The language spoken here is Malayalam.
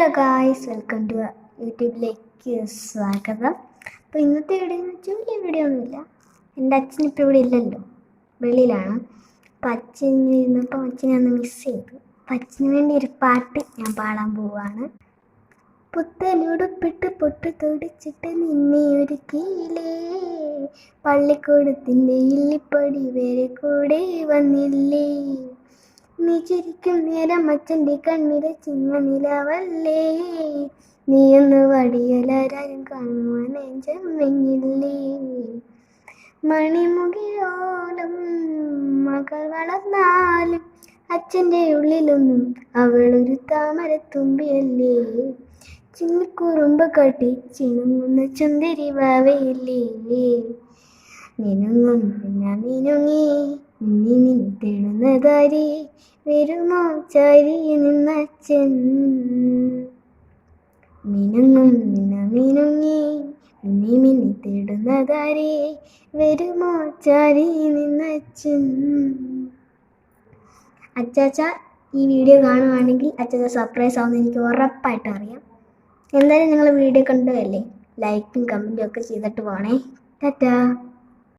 ഹലോ ഗായ്സ്, വെൽക്കം ടു യൂട്യൂബിലേക്ക് സ്വാഗതം. അപ്പോൾ ഇന്നത്തെ വീഡിയോ എന്ന് വെച്ചാൽ വലിയ വീഡിയോ ഒന്നുമില്ല. എൻ്റെ അച്ഛനിപ്പോൾ ഇവിടെ ഇല്ലല്ലോ, വെളിയിലാണ്. അപ്പം അച്ഛൻ ഇരുന്നപ്പോൾ അച്ഛനെ ഒന്ന് മിസ് ചെയ്തു. അപ്പം അച്ഛന് വേണ്ടി ഒരു പാട്ട് ഞാൻ പാടാൻ പോവാണ്. പുത്തനുടുപ്പിട്ട് പൊട്ട് തൊടിച്ചിട്ട് നിന്നെ ഒരുക്കിയില്ലേ, പള്ളിക്കൂടത്തിൻ്റെ ഇല്ലിപ്പടി വരെ കൂടെ വന്നില്ലേ, നീ ചിരിക്കും നേരം അച്ഛൻ്റെ കണ്ണിലെ ചിങ്ങ നിലവല്ലേ, നീ ഒന്ന് വടിയലാരും കാണുവാൻ ചെമ്മെങ്ങില്ലേ, മണിമുകിലോളം മകൾ വളർന്നാലും അച്ഛൻ്റെ ഉള്ളിലൊന്നും അവളൊരു താമരത്തുമ്പിയല്ലേ, ചിന്നിക്കുറുമ്പ് കാട്ടി ചിണുങ്ങുന്ന ചുന്ദരി വാവയല്ലേ, മിനുങ്ങും മിനുങ്ങി മിന്നി മിന്നി തേടുന്നതാരി, വരുമോ ചാരി നിന്നച്ഛൻ, മിനുങ്ങും മിനുങ്ങി മിന്നി മിന്നി തേടുന്നതാരി, വരുമോ ചാരി നിന്നച്ഛൻ. അച്ചാച്ച ഈ വീഡിയോ കാണുവാണെങ്കിൽ അച്ചാച്ച സർപ്രൈസ് ആവുമെന്ന് എനിക്ക് ഉറപ്പായിട്ടും അറിയാം. എന്തായാലും നിങ്ങൾ വീഡിയോ കണ്ടതല്ലേ, ലൈക്കും കമൻറ്റും ഒക്കെ ചെയ്തിട്ട് പോണേ. ടാറ്റാ.